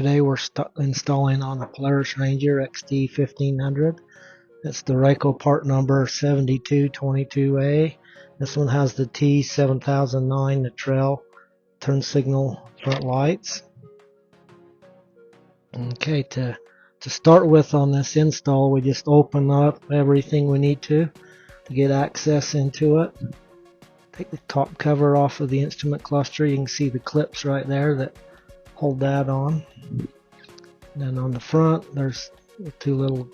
Today we're installing on the Polaris Ranger XD1500. It's the Ryco part number 7222A. This one has the T7009, the trail turn signal front lights. Okay, to start with on this install, we just open up everything we need to get access into it. Take the top cover off of the instrument cluster. You can see the clips right there that hold that on. And then on the front, there's two little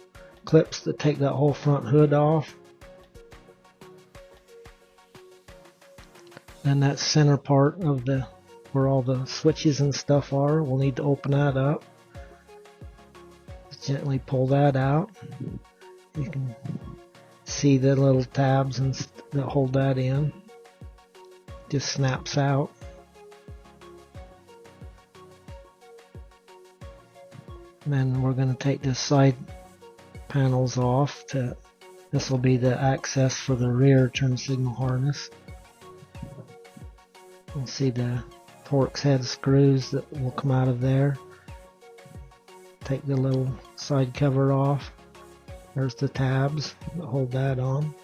clips that take that whole front hood off. Then that center part of where all the switches and stuff are, we'll need to open that up. Gently pull that out. You can see the little tabs that hold that in. Just snaps out. And then we're going to take the side panels off. This will be the access for the rear turn signal harness. You'll see the Torx head screws that will come out of there. Take the little side cover off. There's the tabs that hold that on.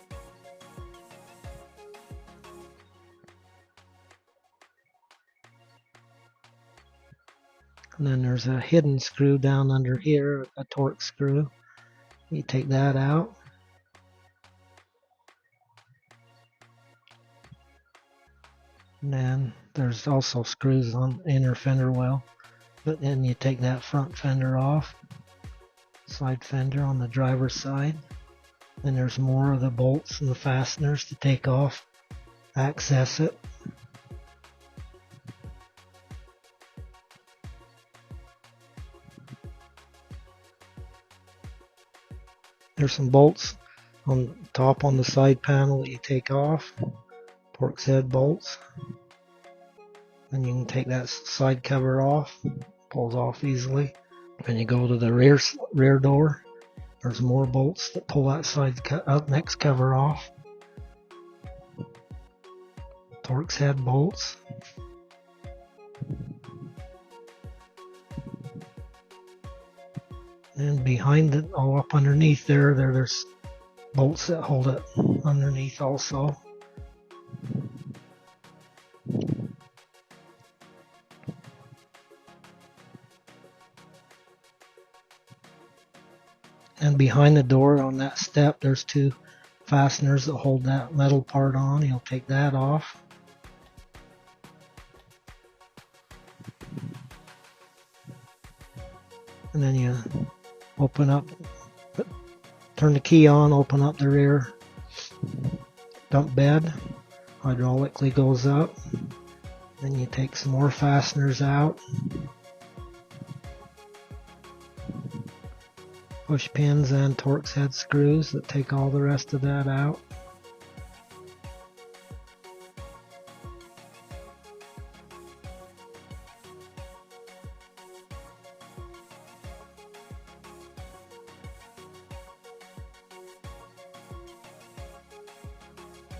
And then there's a hidden screw down under here, a Torx screw. You take that out. And then there's also screws on the inner fender well. But then you take that front fender off. Side fender on the driver's side. Then there's more of the bolts and the fasteners to take off. Access it. There's some bolts on top on the side panel that you take off. Torx head bolts. Then you can take that side cover off. Pulls off easily. Then you go to the rear door. There's more bolts that pull that side next cover off. Torx head bolts. And behind it, all up underneath there's bolts that hold it underneath also. And behind the door on that step, there's two fasteners that hold that metal part on. You'll take that off. And then you open up, turn the key on, open up the rear dump bed. Hydraulically goes up. Then you take some more fasteners out. Push pins and Torx head screws that take all the rest of that out.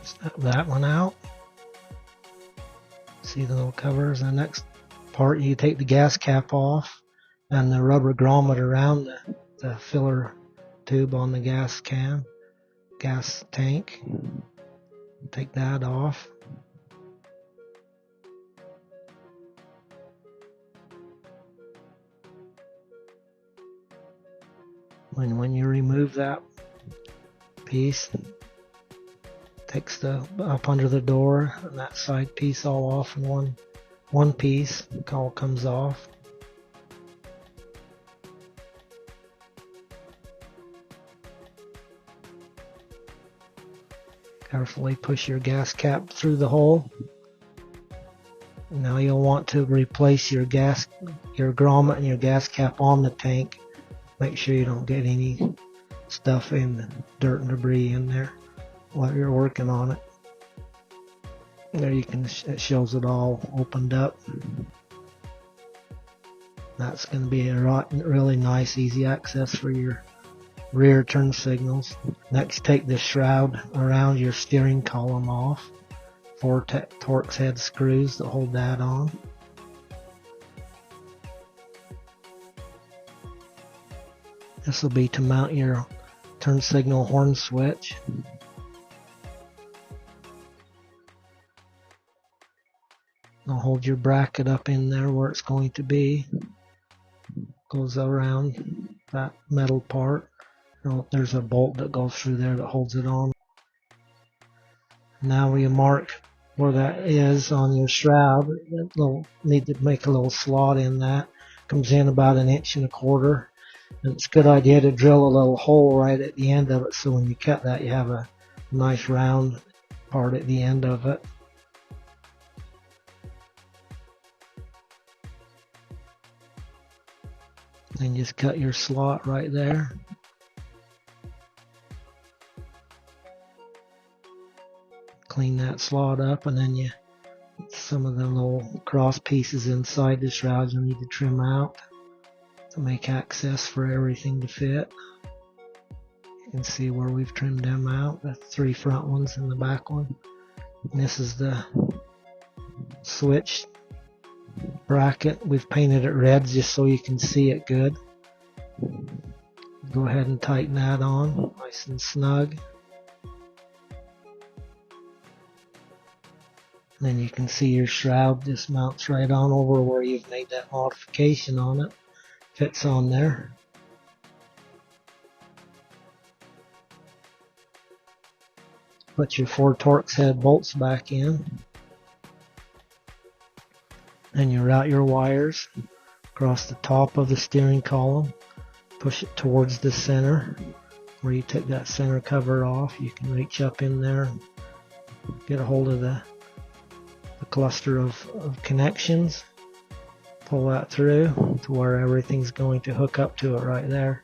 Snap that one out. See the little covers. The next part, you take the gas cap off and the rubber grommet around the filler tube on the gas tank. Take that off. When you remove that piece, takes up under the door and that side piece all off in one piece. It all comes off. Carefully push your gas cap through the hole. Now you'll want to replace your grommet and your gas cap on the tank. Make sure you don't get any stuff in the dirt and debris in there while you're working on it. There it shows it all opened up. That's going to be a really nice, easy access for your rear turn signals. Next, take the shroud around your steering column off. 4 Torx head screws that hold that on. This will be to mount your turn signal horn switch. Now hold your bracket up in there where it's going to be. Goes around that metal part. There's a bolt that goes through there that holds it on. Now we mark where that is on your shroud. You'll need to make a little slot in that. Comes in about 1.25 inches. And it's a good idea to drill a little hole right at the end of it, so when you cut that you have a nice round part at the end of it. And just cut your slot right there. Clean that slot up, and then some of the little cross pieces inside the shroud you'll need to trim out to make access for everything to fit. You can see where we've trimmed them out, the 3 front ones and the back one. And this is the switch bracket. We've painted it red just so you can see it good. Go ahead and tighten that on nice and snug. Then you can see your shroud just mounts right on over where you've made that modification on it. Fits on there. Put your 4 Torx head bolts back in. Then you route your wires across the top of the steering column. Push it towards the center. Where you take that center cover off, you can reach up in there and get a hold of the cluster of connections. Pull that through to where everything's going to hook up to it right there.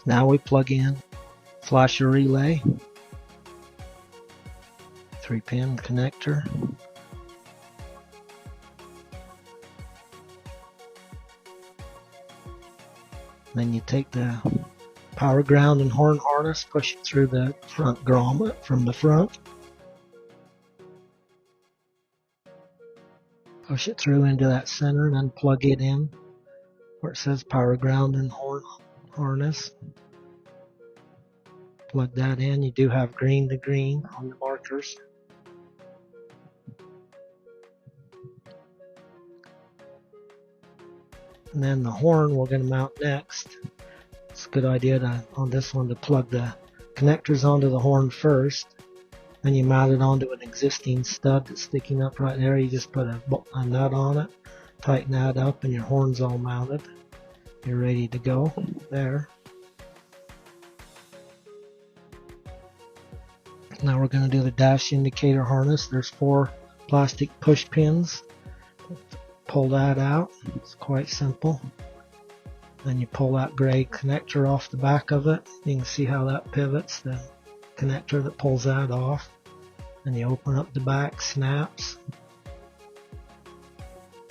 Now we plug in flasher relay, 3-pin connector. Then you take the power ground and horn harness, push it through the front grommet from the front. Push it through into that center and then plug it in where it says power ground and horn harness. Plug that in. You do have green to green on the markers. And then the horn we're going to mount next. It's a good idea on this one to plug the connectors onto the horn first. Then you mount it onto an existing stud that's sticking up right there. You just put a nut on it, tighten that up, and your horn's all mounted. You're ready to go there. Now we're going to do the dash indicator harness. There's 4 plastic push pins. Pull that out. It's quite simple. Then you pull that gray connector off the back of it. You can see how that pivots, the connector that pulls that off. And you open up the back, snaps.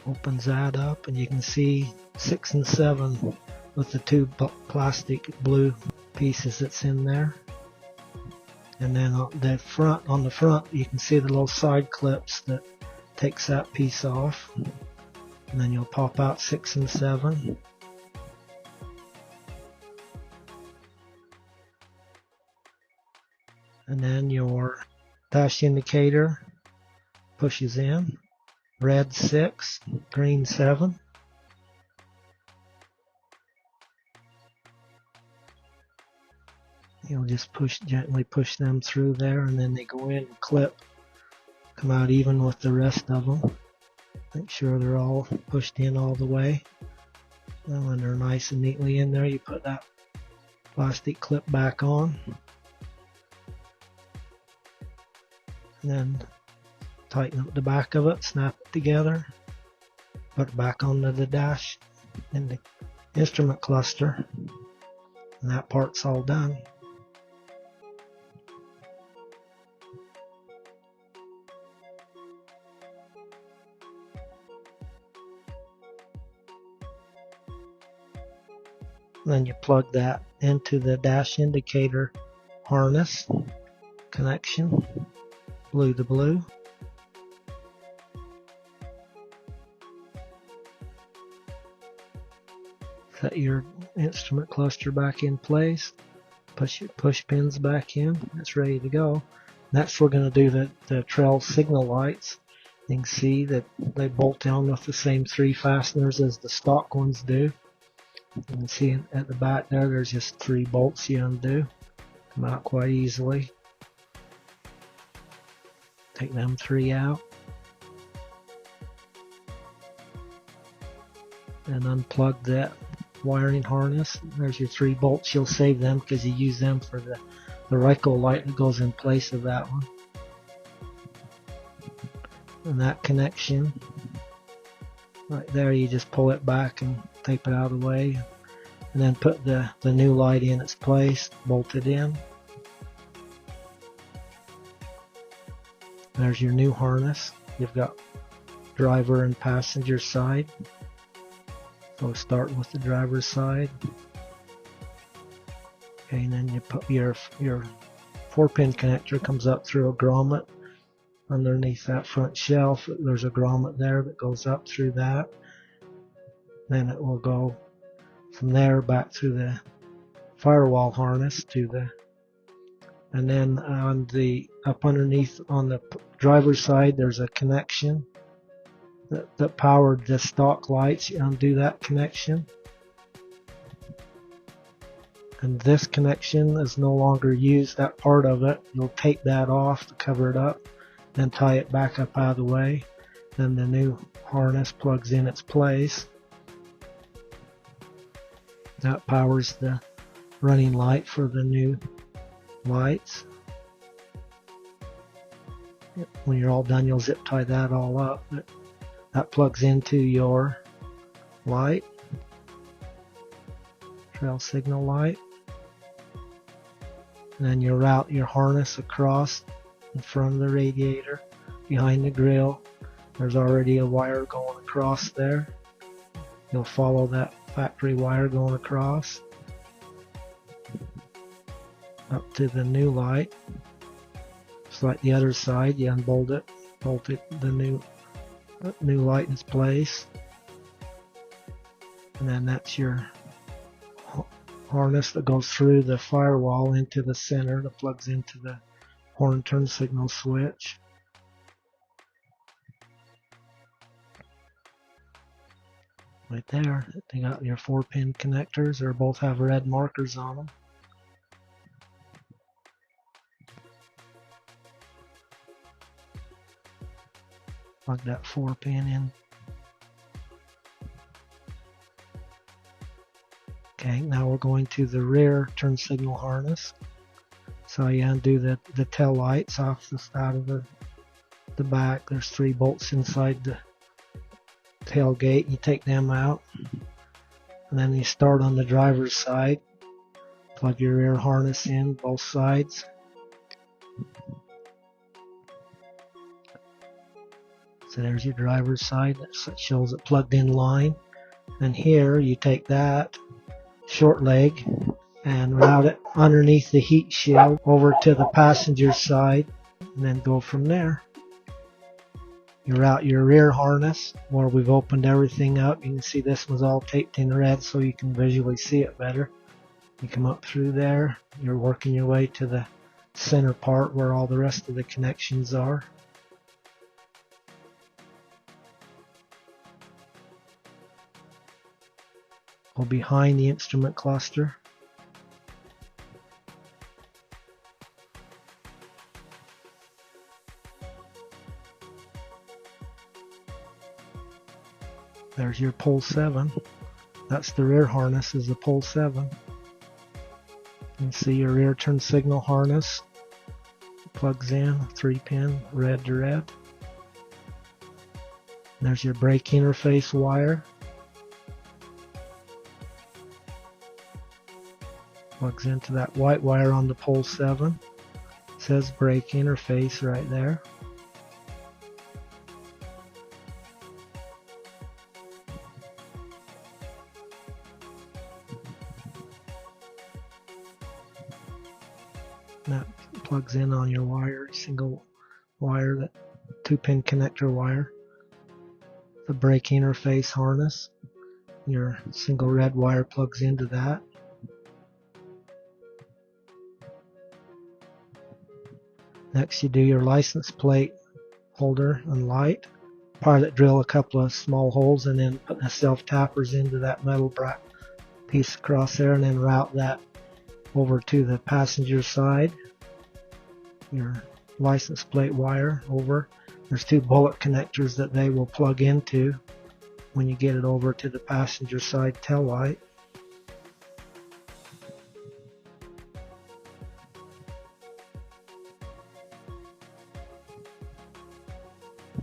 Opens that up, and you can see 6 and 7 with the 2 plastic blue pieces that's in there. And then on the front, you can see the little side clips that takes that piece off. And then you'll pop out 6 and 7. And then your dash indicator pushes in. Red 6, green 7. You'll just gently push them through there, and then they go in and clip. Come out even with the rest of them. Make sure they're all pushed in all the way. And when they're nice and neatly in there, you put that plastic clip back on. And then tighten up the back of it, snap it together, put it back onto the dash in the instrument cluster, and that part's all done. Then you plug that into the dash indicator harness connection, blue to blue. Set your instrument cluster back in place. Push your push pins back in. It's ready to go. Next we're going to do the trail signal lights. You can see that they bolt down with the same 3 fasteners as the stock ones do. You can see at the back there's just 3 bolts you undo. Come out quite easily. Take them 3 out. And unplug that wiring harness. There's your 3 bolts. You'll save them because you use them for the Ryco light that goes in place of that one. And that connection right there, you just pull it back and tape it out of the way, and then put the new light in its place, bolt it in. There's your new harness. You've got driver and passenger side. So start with the driver's side. Okay, and then you put your 4-pin connector comes up through a grommet underneath that front shelf. There's a grommet there that goes up through that. Then it will go from there back through the firewall harness to the, and then on the up underneath on the driver's side there's a connection that powered the stock lights. You undo that connection. And this connection is no longer used, that part of it. You'll take that off to cover it up, then tie it back up out of the way. Then the new harness plugs in its place. That powers the running light for the new lights. When you're all done, you'll zip tie that all up. That plugs into your light, trail signal light. And then you route your harness across in front of the radiator, behind the grill. There's already a wire going across there. You'll follow that factory wire going across up to the new light. Just like the other side, you unbolt it, bolt it, the new light in its place. And then that's your harness that goes through the firewall into the center that plugs into the horn turn signal switch. Right there, they got your 4-pin connectors. They both have red markers on them. Plug that 4-pin in. Okay, now we're going to the rear turn signal harness. So you undo the tail lights off out of the back. There's 3 bolts inside the tailgate. You take them out, and then you start on the driver's side. Plug your rear harness in both sides. So there's your driver's side. That shows it plugged in line. And here you take that short leg and route it underneath the heat shield over to the passenger side, and then go from there. You route your rear harness where we've opened everything up. You can see this was all taped in red so you can visually see it better. You come up through there. You're working your way to the center part where all the rest of the connections are. Go behind the instrument cluster. There's your pole 7. That's the rear harness, is the pole 7. You can see your rear turn signal harness plugs in, 3-pin, red to red. There's your brake interface wire. Plugs into that white wire on the pole 7. It says brake interface right there. That plugs in on your wire, single wire, that 2-pin connector wire. The brake interface harness. Your single red wire plugs into that. Next you do your license plate holder and light. Pilot drill a couple of small holes and then put the self-tappers into that metal piece across there, and then route that over to the passenger side. Your license plate wire over. There's two bullet connectors that they will plug into when you get it over to the passenger side tail light.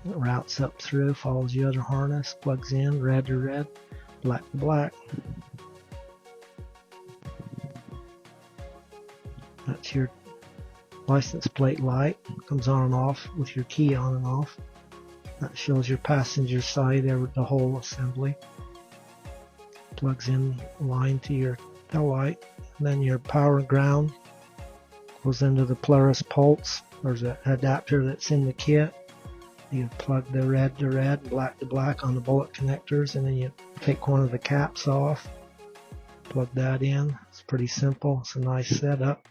It routes up through, follows the other harness, plugs in, red to red, black to black. That's your license plate light. Comes on and off with your key on and off. That shows your passenger side, the whole assembly. Plugs in line to your tail light. And then your power and ground goes into the Polaris Pulse. There's an adapter that's in the kit. You plug the red to red, black to black on the bullet connectors, and then you take one of the caps off, plug that in. It's pretty simple. It's a nice setup.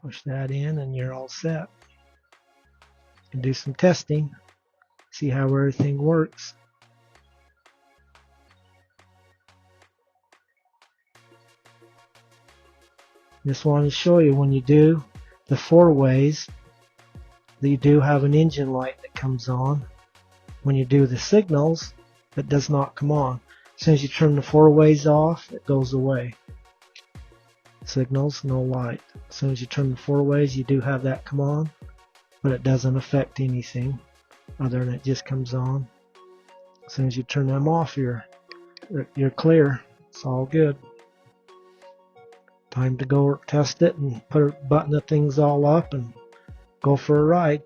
Push that in and you're all set. You can do some testing, see how everything works. Just wanted to show you when you do the four ways that you do have an engine light that comes on. When you do the signals, it does not come on. As soon as you turn the four ways off, it goes away. Signals, no light. As soon as you turn the four ways, you do have that come on, but it doesn't affect anything other than it just comes on. As soon as you turn them off, you're clear. It's all good. Time to go test it and button the things all up and go for a ride.